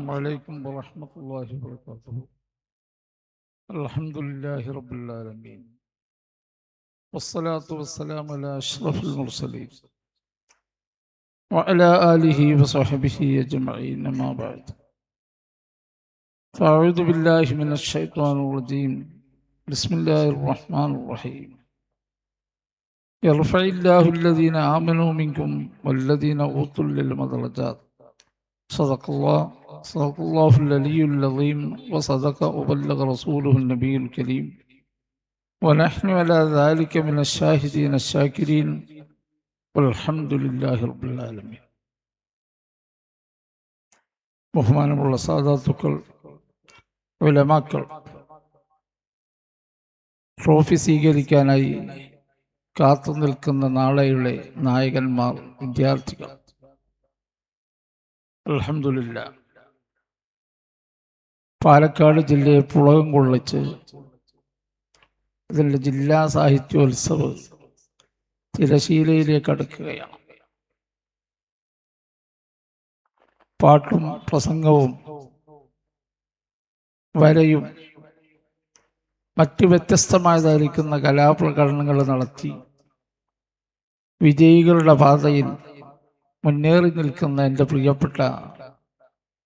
السلام عليكم ورحمة الله وبركاته. الحمد لله رب العالمين والصلاة والسلام على أشرف المرسلين وعلى آله وصحبه أجمعين، ما بعد. فأعوذ بالله من الشيطان الرجيم. بسم الله الرحمن الرحيم. يرفع الله الذين آمنوا منكم والذين أوتوا العلم درجات. صدق الله العلي العظيم وصدق وبلغ رسوله النبي الكريم ونحن على ذلك من الشاهدين الشاكرين والحمد لله رب العالمين. ബഹുമാനമുള്ള സാദാത്തുക്കൾ, ഉലമാക്കൾ, ട്രോഫി സ്വീകരിക്കാനായി കാത്തു നിൽക്കുന്ന നാളെയുടെ നായകന്മാർ, വിദ്യാർത്ഥികൾ, അൽഹംദുലില്ലാ പാലക്കാട് ജില്ലയെ പുളകം കൊള്ളിച്ച് ഇതിൻ്റെ ജില്ലാ സാഹിത്യോത്സവ് തിരശീലയിലേക്ക് അടുക്കുകയാണ്. പാട്ടും പ്രസംഗവും വരയും മറ്റു വ്യത്യസ്തമായതായിരിക്കുന്ന കലാപ്രകടനങ്ങൾ നടത്തി വിജയികളുടെ പാതയിൽ മുന്നേറി നിൽക്കുന്ന എൻ്റെ പ്രിയപ്പെട്ട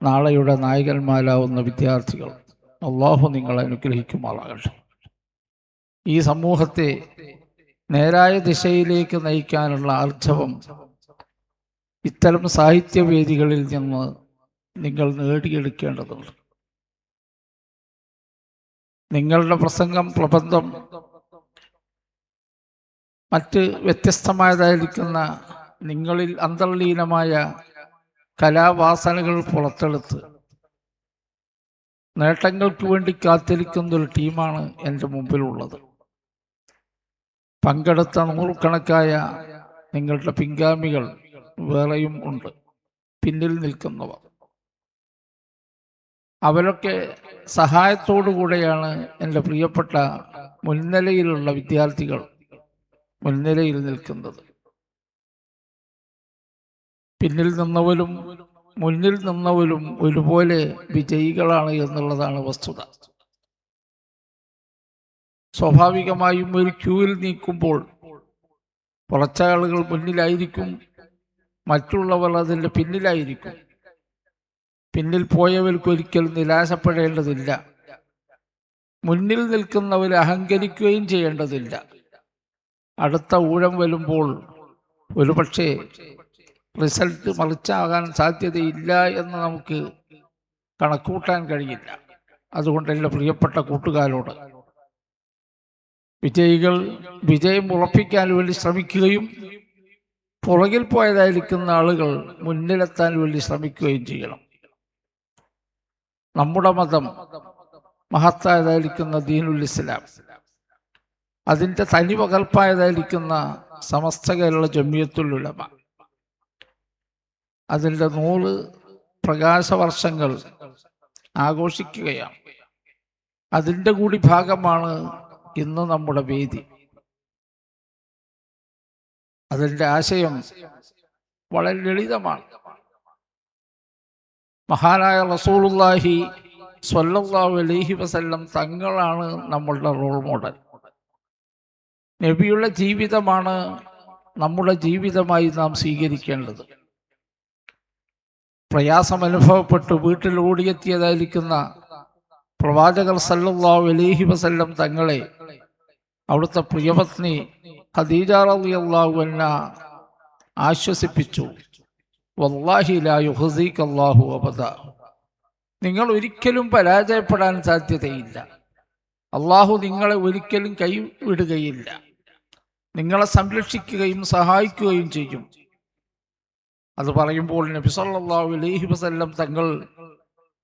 നാളെയുടെ നായകന്മാരാവുന്ന വിദ്യാർത്ഥികൾ, അല്ലാഹു നിങ്ങളെ അനുഗ്രഹിക്കുമാറാകട്ടെ. ഈ സമൂഹത്തെ നേരായ ദിശയിലേക്ക് നയിക്കാനുള്ള ആർജവം ഇത്തരം സാഹിത്യവേദികളിൽ നിന്ന് നിങ്ങൾ നേടിയെടുക്കേണ്ടതുണ്ട്. നിങ്ങളുടെ പ്രസംഗം, പ്രബന്ധം, മറ്റ് വ്യത്യസ്തമായതായിരിക്കുന്ന നിങ്ങളിൽ അന്തർലീനമായ കലാവാസനകൾ പുറത്തെടുത്ത് നേട്ടങ്ങൾക്ക് വേണ്ടി കാത്തിരിക്കുന്ന ഒരു ടീമാണ് എൻ്റെ മുമ്പിലുള്ളത്. പങ്കെടുത്ത നൂറുകണക്കായ നിങ്ങളുടെ പിൻഗാമികൾ വേറെയും ഉണ്ട്, പിന്നിൽ നിൽക്കുന്നവർ. അവരൊക്കെ സഹായത്തോടുകൂടെയാണ് എൻ്റെ പ്രിയപ്പെട്ട മുൻനിരയിലുള്ള വിദ്യാർത്ഥികൾ മുൻനിരയിൽ നിൽക്കുന്നത്. പിന്നിൽ നിന്നവരും മുന്നിൽ നിന്നവരും ഒരുപോലെ വിജയികളാണ് എന്നുള്ളതാണ് വസ്തുത. സ്വാഭാവികമായും ഒരു ക്യൂവിൽ നീക്കുമ്പോൾ കുറച്ചാളുകൾ മുന്നിലായിരിക്കും, മറ്റുള്ളവർ അതിൻ്റെ പിന്നിലായിരിക്കും. പിന്നിൽ പോയവർക്ക് ഒരിക്കലും നിരാശപ്പെടേണ്ടതില്ല. മുന്നിൽ നിൽക്കുന്നവർ അഹങ്കരിക്കുകയും ചെയ്യേണ്ടതില്ല. അടുത്ത ഊഴം വരുമ്പോൾ ഒരുപക്ഷെ റിസൾട്ട് മറിച്ചാകാൻ സാധ്യതയില്ല എന്ന് നമുക്ക് കണക്കൂട്ടാൻ കഴിയില്ല. അതുകൊണ്ട് എൻ്റെ പ്രിയപ്പെട്ട കൂട്ടുകാരോട്, വിജയികൾ വിജയം ഉറപ്പിക്കാൻ വേണ്ടി ശ്രമിക്കുകയും പുറകിൽ പോയതായിരിക്കുന്ന ആളുകൾ മുന്നിലെത്താൻ വേണ്ടി ശ്രമിക്കുകയും ചെയ്യണം. നമ്മുടെ മതം മഹത്തായതായിരിക്കുന്ന ദീനുൽ ഇസ്ലാം, അതിൻ്റെ തനി പകർപ്പായതായിരിക്കുന്ന സമസ്ത കേരള ജമിയത്തുൽ ഉലമ, അതിൻ്റെ 100 പ്രകാശവർഷങ്ങൾ ആഘോഷിക്കുകയാണ്. അതിൻ്റെ കൂടി ഭാഗമാണ് ഇന്ന് നമ്മുടെ വേദി. അതിൻ്റെ ആശയം വളരെ ലളിതമാണ്. മഹാനായ റസൂലുള്ളാഹി സ്വല്ലല്ലാഹു അലൈഹി വസല്ലം തങ്ങളാണ് നമ്മളുടെ റോൾ മോഡൽ. നബിയുടെ ജീവിതമാണ് നമ്മുടെ ജീവിതമായി നാം സ്വീകരിക്കേണ്ടത്. പ്രയാസമനുഭവപ്പെട്ട് വീട്ടിൽ ഓടിയെത്തിയതായിരിക്കുന്ന പ്രവാചകർ സല്ലല്ലാഹു അലൈഹി വസല്ലം തങ്ങളെ അവിടുത്തെ പ്രിയപത്നി ഖദീജ റളിയല്ലാഹു അൻഹ ആശ്വസിപ്പിച്ചു. വല്ലാഹി ലാ യുഖ്സിക അല്ലാഹു അബദ, നിങ്ങൾ ഒരിക്കലും പരാജയപ്പെടാൻ സാധ്യതയില്ല. അള്ളാഹു നിങ്ങളെ ഒരിക്കലും കൈവിടുകയില്ല. നിങ്ങളെ സംരക്ഷിക്കുകയും സഹായിക്കുകയും ചെയ്യും. അത് പറയുമ്പോൾ നബി സല്ലല്ലാഹു അലൈഹി വസല്ലം തങ്ങൾ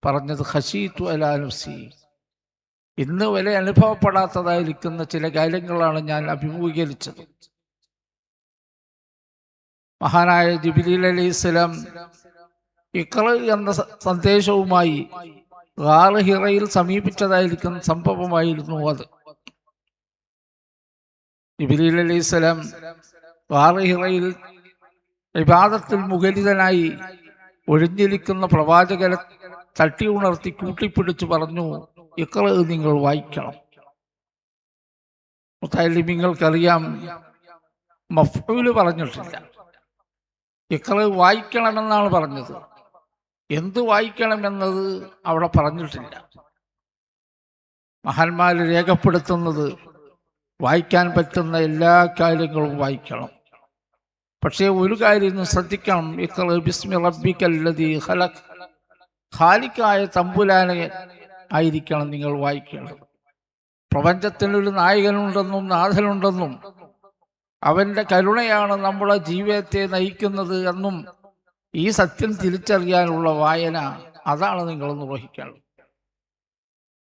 പറഞ്ഞത് ഖശീതു അലാ നഫ്സി, ഇന്ന് വരെ അനുഭവപ്പെടാത്തതായിരിക്കുന്ന ചില കാര്യങ്ങളാണ് ഞാൻ അഭിമുഖീകരിച്ചത്. മഹാനായ ജിബ്രീൽ അലൈഹിസ്സലാം ഇഖ്റ എന്ന സന്ദേശവുമായി ഗാർ ഹിറയിൽ സമീപിച്ചതായിരിക്കുന്ന സംഭവമായിരുന്നു അത്. ജിബ്രീൽ അലൈഹിസ്സലാം ഗാർ ഹിറയിൽ ഇബാദത്തിൽ മുഖരിതനായി ഒഴിഞ്ഞിരിക്കുന്ന പ്രവാചകനെ തട്ടി ഉണർത്തി കൂട്ടിപ്പിടിച്ച് പറഞ്ഞു, ഇഖ്റ നിങ്ങൾ വായിക്കണം. മുത്തഅല്ലിമീങ്ങൾക്കറിയാം, മഫ്ഊല് പറഞ്ഞിട്ടില്ല, ഇഖ്റ വായിക്കണമെന്നാണ് പറഞ്ഞത്. എന്ത് വായിക്കണമെന്നത് അവിടെ പറഞ്ഞിട്ടില്ല. മഹാന്മാർ രേഖപ്പെടുത്തുന്നത് വായിക്കാൻ പറ്റുന്ന എല്ലാ കാര്യങ്ങളും വായിക്കണം. പക്ഷേ ഒരു കാര്യം ശ്രദ്ധിക്കണം, ഇഖ്റ ബിസ്മി റബ്ബിക്കല്ലദീ ഖലഖ്, ഖാലിഖായ തമ്പുരാനെ ആയിരിക്കണം നിങ്ങൾ വായിക്കേണ്ടത്. പ്രപഞ്ചത്തിനൊരു നായകനുണ്ടെന്നും നാഥനുണ്ടെന്നും അവൻ്റെ കരുണയാണ് നമ്മുടെ ജീവിതത്തെ നയിക്കുന്നത് എന്നും ഈ സത്യം തിരിച്ചറിയാനുള്ള വായന, അതാണ് നിങ്ങൾ നിർവഹിക്കേണ്ടത്.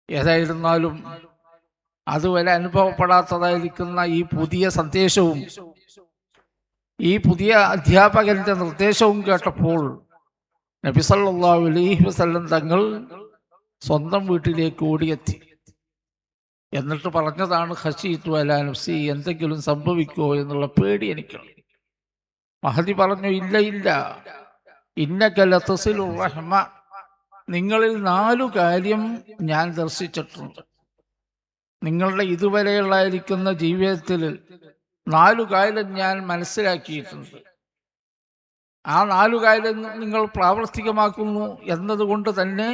ഏതായിരുന്നാലും അതുവരെ അനുഭവപ്പെടാത്തതായിരിക്കുന്ന ഈ പുതിയ സന്ദേശവും ഈ പുതിയ അധ്യാപകന്റെ നിർദ്ദേശവും കേട്ടപ്പോൾ നബി സല്ലല്ലാഹു അലൈഹി വസല്ലം തങ്ങൾ സ്വന്തം വീട്ടിലേക്ക് ഓടിയെത്തി. എന്നിട്ട് പറഞ്ഞതാണ്, ഖശീതു അലാ നഫ്സി, എന്തെങ്കിലും സംഭവിക്കുമോ എന്നുള്ള പേടി എനിക്കുണ്ട്. മഹദി പറഞ്ഞു, ഇല്ല ഇല്ല, ഇന്നക ലതസിലുർ റഹ്മ, നിങ്ങളിൽ 4 കാര്യം ഞാൻ ദർശിച്ചിട്ടുണ്ട്. നിങ്ങളുടെ ഇതുവരെയുള്ളായിരിക്കുന്ന ജീവിതത്തിൽ 4 കാര്യം ഞാൻ മനസ്സിലാക്കിയിട്ടുണ്ട്. ആ 4 കാര്യം നിങ്ങൾ പ്രാവർത്തികമാക്കുന്നു എന്നതുകൊണ്ട് തന്നെ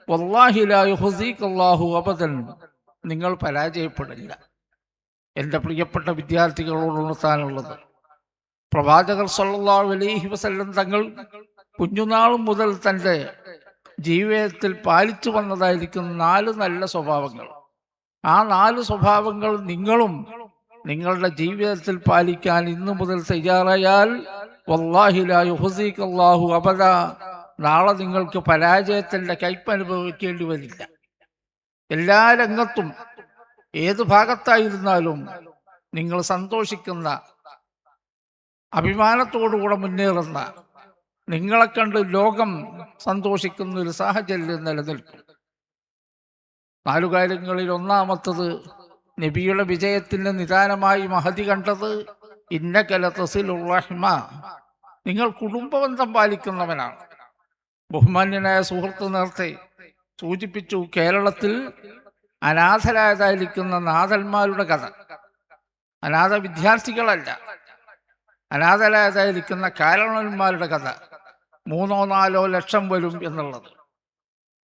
വല്ലാഹി ലാ യുഖ്സികല്ലാഹു അബദൻ, നിങ്ങൾ പരാജയപ്പെടില്ല. എൻ്റെ പ്രിയപ്പെട്ട വിദ്യാർത്ഥികളോട് ഉണർത്താനുള്ളത്, പ്രവാചകർ സല്ലല്ലാഹു അലൈഹി വസല്ലം തങ്ങൾ കുഞ്ഞുനാൾ മുതൽ തൻ്റെ ജീവിതത്തിൽ പാലിച്ചു വന്നതായിരിക്കുന്ന 4 നല്ല സ്വഭാവങ്ങൾ. ആ 4 സ്വഭാവങ്ങൾ നിങ്ങളും നിങ്ങളുടെ ജീവിതത്തിൽ പാലിക്കാൻ ഇന്നു മുതൽ തയ്യാറായാൽ വല്ലാഹി ലാ യുഖ്സികല്ലാഹു അബദ, നാളെ നിങ്ങൾക്ക് പരാജയത്തിൻ്റെ കയ്പ് അനുഭവിക്കേണ്ടി വരില്ല. എല്ലാ രംഗത്തും ഏത് ഭാഗത്തായിരുന്നാലും നിങ്ങൾ സന്തോഷിക്കുന്ന, അഭിമാനത്തോടുകൂടെ മുന്നേറുന്ന, നിങ്ങളെ കണ്ട് ലോകം സന്തോഷിക്കുന്ന ഒരു സാഹചര്യം നിലനിൽക്കും. 4 കാര്യങ്ങളിൽ ഒന്നാമത്തത്, നബിയുടെ വിജയത്തിന് നിദാനമായി മഹദി കണ്ടത് ഇന്നക ലതസിലുർ റഹ്മ, നിങ്ങൾ കുടുംബബന്ധം പാലിക്കുന്നവനാണ്. ബഹുമാന്യനായ സുഹൃത്ത് നേരത്തെ സൂചിപ്പിച്ചു, കേരളത്തിൽ അനാഥരായതായിരിക്കുന്ന നാഥന്മാരുടെ കഥ, അനാഥ വിദ്യാർത്ഥികളല്ല, അനാഥരായതായിരിക്കുന്ന കാരണവന്മാരുടെ കഥ 3-4 ലക്ഷം വരും എന്നുള്ളത്.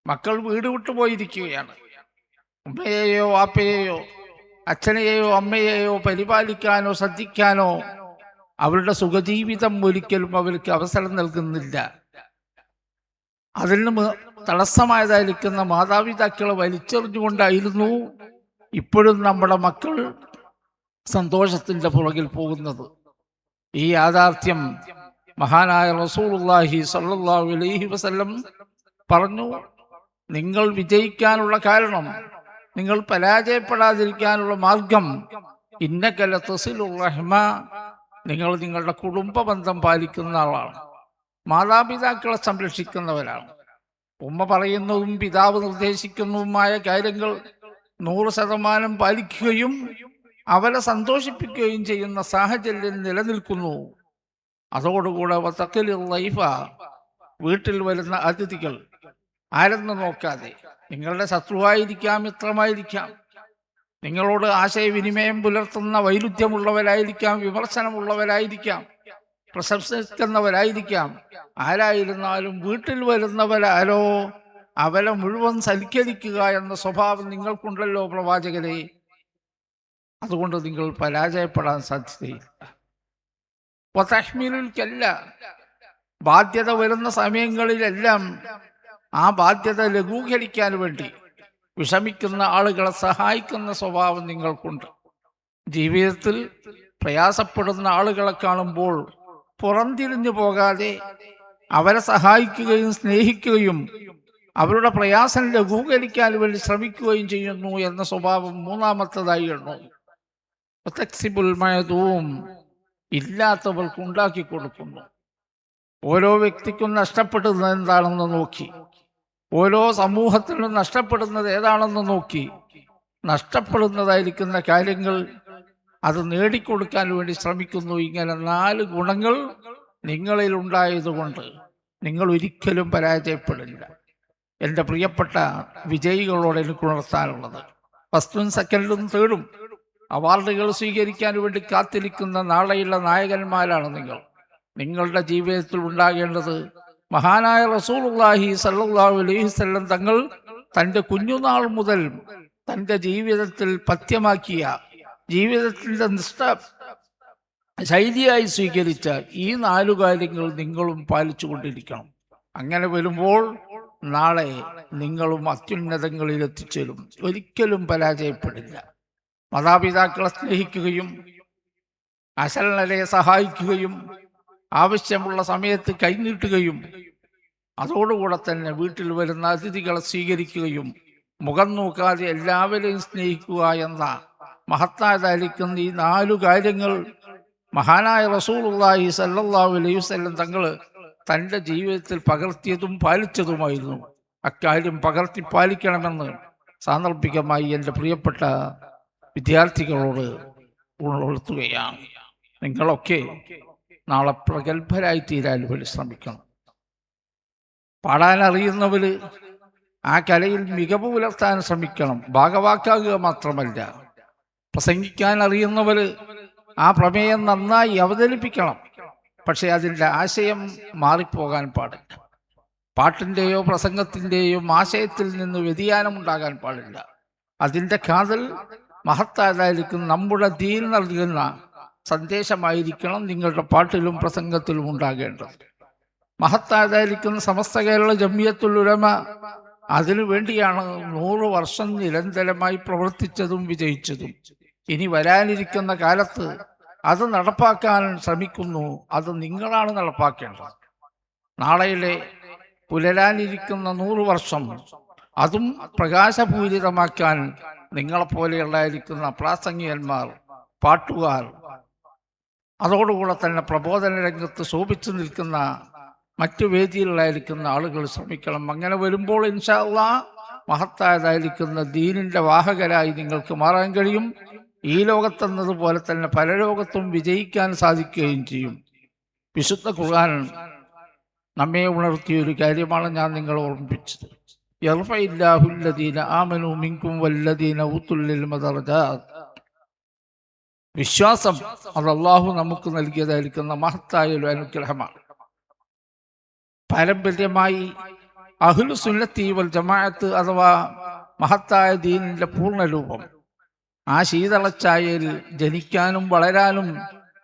മക്കൾ വീട് വിട്ടുപോയിരിക്കുകയാണ്. ഉമ്മയെയോ വാപ്പയെയോ അച്ഛനെയോ അമ്മയെയോ പരിപാലിക്കാനോ ശ്രദ്ധിക്കാനോ അവരുടെ സുഖജീവിതം ഒരിക്കലും അവർക്ക് അവസരം നൽകുന്നില്ല. അതിന് തടസ്സമായതായിരിക്കുന്ന മാതാപിതാക്കളെ വലിച്ചെറിഞ്ഞുകൊണ്ടായിരുന്നു ഇപ്പോഴും നമ്മുടെ മക്കൾ സന്തോഷത്തിൻ്റെ പുറകിൽ പോകുന്നത്. ഈ യാഥാർത്ഥ്യം മഹാനായ റസൂലുള്ളാഹി സ്വല്ലല്ലാഹു അലൈഹി വസല്ലം പറഞ്ഞു, നിങ്ങൾ വിജയിക്കാനുള്ള കാരണം, നിങ്ങൾ പരാജയപ്പെടാതിരിക്കാനുള്ള മാർഗം ഇന്നക ലതസിലുർ റഹ്മ, നിങ്ങൾ നിങ്ങളുടെ കുടുംബ ബന്ധം പാലിക്കുന്ന ആളാണ്, മാതാപിതാക്കളെ സംരക്ഷിക്കുന്നവരാണ്. ഉമ്മ പറയുന്നതും പിതാവ് നിർദ്ദേശിക്കുന്നതുമായ കാര്യങ്ങൾ 100% പാലിക്കുകയും അവരെ സന്തോഷിപ്പിക്കുകയും ചെയ്യുന്ന സാഹചര്യം നിലനിൽക്കുന്നു. അതോടുകൂടെ വതഖിലിർ ലൈഫ, വീട്ടിൽ വരുന്ന അതിഥികൾ ആരെന്ന് നോക്കാതെ, നിങ്ങളുടെ ശത്രുവായിരിക്കാം, മിത്രമായിരിക്കാം, നിങ്ങളോട് ആശയവിനിമയം പുലർത്തുന്ന വൈരുദ്ധ്യമുള്ളവരായിരിക്കാം, വിമർശനമുള്ളവരായിരിക്കാം, പ്രശംസിക്കുന്നവരായിരിക്കാം, ആരായിരുന്നാലും വീട്ടിൽ വരുന്നവരാരോ അവരെ മുഴുവൻ സൽക്കരിക്കുക എന്ന സ്വഭാവം നിങ്ങൾക്കുണ്ടല്ലോ പ്രവാചകരെ. അതുകൊണ്ട് നിങ്ങൾ പരാജയപ്പെടാൻ സാധ്യതയില്ല. വതഹ്മീലുൽ, ബാധ്യത വരുന്ന സമയങ്ങളിലെല്ലാം ആ ബാധ്യത ലഘൂകരിക്കാൻ വേണ്ടി വിഷമിക്കുന്ന ആളുകളെ സഹായിക്കുന്ന സ്വഭാവം നിങ്ങൾക്കുണ്ട്. ജീവിതത്തിൽ പ്രയാസപ്പെടുന്ന ആളുകളെ കാണുമ്പോൾ പുറംതിരിഞ്ഞു പോകാതെ അവരെ സഹായിക്കുകയും സ്നേഹിക്കുകയും അവരുടെ പ്രയാസം ലഘൂകരിക്കാൻ വേണ്ടി ശ്രമിക്കുകയും ചെയ്യുന്നു എന്ന സ്വഭാവം മൂന്നാമത്തതായി എണ്ണുന്നു. ഇല്ലാത്തവർക്ക് ഉണ്ടാക്കി കൊടുക്കുന്നു. ഓരോ വ്യക്തിക്കും നഷ്ടപ്പെടുന്നത് എന്താണെന്ന് നോക്കി, ഓരോ സമൂഹത്തിനും നഷ്ടപ്പെടുന്നത് ഏതാണെന്ന് നോക്കി, നഷ്ടപ്പെടുന്നതായിരിക്കുന്ന കാര്യങ്ങൾ അത് നേടിക്കൊടുക്കാൻ വേണ്ടി ശ്രമിക്കുന്നു. ഇങ്ങനെ 4 ഗുണങ്ങൾ നിങ്ങളിൽ ഉണ്ടായതുകൊണ്ട് നിങ്ങൾ ഒരിക്കലും പരാജയപ്പെടില്ല. എൻ്റെ പ്രിയപ്പെട്ട വിജയികളോട് എനിക്ക് ഉണർത്താനുള്ളത്. ഫസ്റ്റും സെക്കൻഡും തേർഡും അവാർഡുകൾ സ്വീകരിക്കാൻ വേണ്ടി കാത്തിരിക്കുന്ന നാളെയുള്ള നായകന്മാരാണ് നിങ്ങൾ. നിങ്ങളുടെ ജീവിതത്തിൽ ഉണ്ടാകേണ്ടത് മഹാനായ റസൂലുള്ളാഹി സ്വല്ലല്ലാഹു അലൈഹി വസല്ലം തങ്ങൾ തൻ്റെ കുഞ്ഞുനാൾ മുതൽ തൻ്റെ ജീവിതത്തിൽ പഥ്യമാക്കിയ, ജീവിതത്തിൻ്റെ നിഷ്ഠ ശൈലിയായി സ്വീകരിച്ച ഈ 4 കാര്യങ്ങൾ നിങ്ങളും പാലിച്ചു കൊണ്ടിരിക്കണം. അങ്ങനെ വരുമ്പോൾ നാളെ നിങ്ങളും അത്യുന്നതങ്ങളിൽ എത്തിച്ചേരും, ഒരിക്കലും പരാജയപ്പെടില്ല. മാതാപിതാക്കളെ സ്നേഹിക്കുകയും അശരണരെ സഹായിക്കുകയും ആവശ്യമുള്ള സമയത്ത് കൈനീട്ടുകയും അതോടുകൂടെ തന്നെ വീട്ടിൽ വരുന്ന അതിഥികളെ സ്വീകരിക്കുകയും മുഖം നോക്കാതെ എല്ലാവരെയും സ്നേഹിക്കുക എന്ന മഹത്തായതായിരിക്കുന്ന ഈ 4 കാര്യങ്ങൾ മഹാനായ റസൂലുള്ളാഹി സ്വല്ലല്ലാഹു അലൈഹി വസല്ലം തങ്ങൾ തൻ്റെ ജീവിതത്തിൽ പകർത്തിയതും പാലിച്ചതുമായിരുന്നു. അക്കാര്യം പകർത്തി പാലിക്കണമെന്ന് സാന്ദർഭികമായി എൻ്റെ പ്രിയപ്പെട്ട വിദ്യാർത്ഥികളോട് ഉണർത്തുകയാണ്. നിങ്ങളൊക്കെ നാളെ പ്രഗത്ഭരായി തീരാൻ വേണ്ടി ശ്രമിക്കണം. പാടാൻ അറിയുന്നവർ ആ കലയിൽ മികവ് പുലർത്താൻ ശ്രമിക്കണം. ഭാഗവാക്കാകുക മാത്രമല്ല, പ്രസംഗിക്കാൻ അറിയുന്നവർ ആ പ്രമേയം നന്നായി അവതരിപ്പിക്കണം. പക്ഷെ അതിൻ്റെ ആശയം മാറിപ്പോകാൻ പാടില്ല. പാട്ടിൻ്റെയോ പ്രസംഗത്തിൻ്റെയോ ആശയത്തിൽ നിന്ന് വ്യതിയാനമുണ്ടാകാൻ പാടില്ല. അതിൻ്റെ കാതൽ മഹത്തായതായിരിക്കും നമ്മുടെ ദീൻ നൽകുന്ന സന്ദേശമായിരിക്കണം നിങ്ങളുടെ പാട്ടിലും പ്രസംഗത്തിലും ഉണ്ടാകേണ്ടത്. മഹത്തായതായിരിക്കുന്ന സമസ്ത കേരള ജംഇയ്യത്തുൽ ഉലമ അതിനു വേണ്ടിയാണ് 100 വർഷം നിരന്തരമായി പ്രവർത്തിച്ചതും വിജയിച്ചതും. ഇനി വരാനിരിക്കുന്ന കാലത്ത് അത് നടപ്പാക്കാൻ ശ്രമിക്കുന്നു. അത് നിങ്ങളാണ് നടപ്പാക്കേണ്ടത്. നാളെയിലെ പുലരാനിരിക്കുന്ന 100 വർഷം അതും പ്രകാശപൂരിതമാക്കാൻ നിങ്ങളെപ്പോലെയുള്ളതായിരിക്കുന്ന പ്രാസംഗികന്മാർ, പാട്ടുകാർ, അതോടുകൂടെ തന്നെ പ്രബോധന രംഗത്ത് ശോഭിച്ചു നിൽക്കുന്ന മറ്റു വേദിയിലായിരിക്കുന്ന ആളുകൾ ശ്രമിക്കണം. അങ്ങനെ വരുമ്പോൾ ഇൻഷാ അല്ലാഹ് മഹത്തായതായിരിക്കുന്ന ദീനിൻ്റെ വാഹകരായി നിങ്ങൾക്ക് മാറാൻ കഴിയും. ഈ ലോകത്തെന്നതുപോലെ തന്നെ പരലോകത്തും വിജയിക്കാൻ സാധിക്കുകയും ചെയ്യും. വിശുദ്ധ ഖുർആൻ നമ്മെ ഉണർത്തിയ ഒരു കാര്യമാണ് ഞാൻ നിങ്ങളെ ഓർമ്മിപ്പിച്ചത്. യർഫഇല്ലാഹു അല്ലദീന ആമനൂ മിൻകും വല്ലദീന ഊതുൽ ഇൽമ ദറജാത്ത്. വിശ്വാസം അത് അല്ലാഹു നമുക്ക് നൽകിയതായിരിക്കുന്ന മഹത്തായ ഒരു അനുഗ്രഹമാണ്. പാരമ്പര്യമായി അഹ്ലു സുന്നത്തി വൽ ജമാഅത്ത് അഥവാ മഹത്തായ ദീനിന്റെ പൂർണ്ണരൂപം, ആ ശീതളച്ചായയിൽ ജനിക്കാനും വളരാനും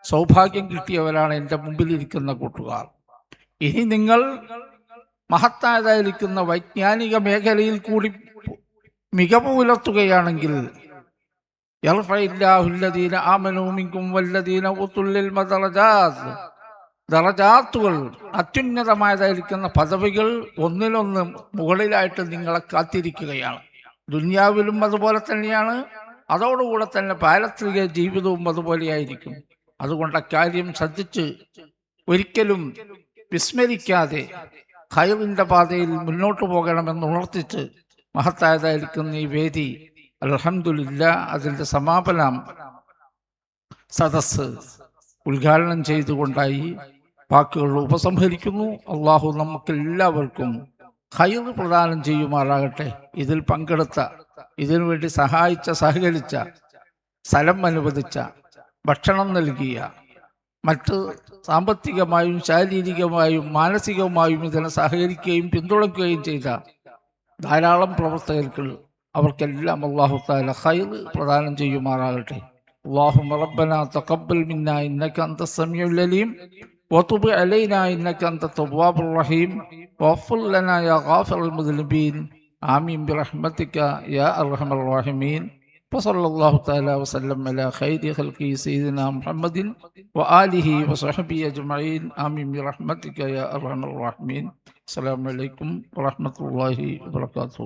സൗഭാഗ്യം കിട്ടിയവരാണ് എൻ്റെ മുമ്പിലിരിക്കുന്ന കൂട്ടുകാർ. ഇനി നിങ്ങൾ മഹത്തായതായിരിക്കുന്ന വൈജ്ഞാനിക മേഖലയിൽ കൂടി മികവ് പുലർത്തുകയാണെങ്കിൽ യർഫഇല്ലാഹുല്ലദീന ആമനൂ മിൻകും വല്ലദീന ഊതുൽ ഇൽമ ദറജാത്ത്, ദറജാത്തുകൾ അത്യുന്നതമായതായിരിക്കുന്ന പദവികൾ ഒന്നിനൊന്ന് മുകളിലായിട്ട് നിങ്ങളെ കാത്തിരിക്കുകയാണ്. ദുനിയാവിലും അതുപോലെ തന്നെയാണ്, അതോടുകൂടെ തന്നെ പാരത്രിക ജീവിതവും അതുപോലെയായിരിക്കും. അതുകൊണ്ട് അക്കാര്യം ശ്രദ്ധിച്ച് ഒരിക്കലും വിസ്മരിക്കാതെ ഖൈറിൻ്റെ പാതയിൽ മുന്നോട്ട് പോകണമെന്ന് ഉണർത്തിച്ച് മഹത്തായതായിരിക്കുന്ന ഈ വേദി അൽഹംദുലില്ലാ അതിൻ്റെ സമാപന സദസ്സ് ഉദ്ഘാടനം ചെയ്തുകൊണ്ടായി വാക്കുകൾ ഉപസംഹരിക്കുന്നു. അള്ളാഹു നമുക്കെല്ലാവർക്കും ഖൈർ പ്രദാനം ചെയ്യുമാറാകട്ടെ. ഇതിൽ പങ്കെടുത്ത, ഇതിനുവേണ്ടി സഹായിച്ച, സഹകരിച്ച, സ്ഥലം അനുവദിച്ച, ഭക്ഷണം നൽകിയ, മറ്റ് സാമ്പത്തികമായും ശാരീരികമായും മാനസികമായും ഇതിനെ സഹകരിക്കുകയും പിന്തുണയ്ക്കുകയും ചെയ്ത ധാരാളം പ്രവർത്തകർക്ക് അവർക്കെല്ലാം അല്ലാഹു തആല ഖൈർ പ്രദാനം ചെയ്യുമാറാകട്ടെ. اللهم ربنا تقبل منا إنك أنت السميع العليم وتب علينا إنك أنت التواب الرحيم واغفر لنا يا غافر المذنبين آمين برحمتك يا أرحم الراحمين. وصلى الله تعالى وسلم على خير خلقه سيدنا محمد وآله وصحبه أجمعين آمين برحمتك يا أرحم الراحمين. السلام عليكم ورحمة الله وبركاته.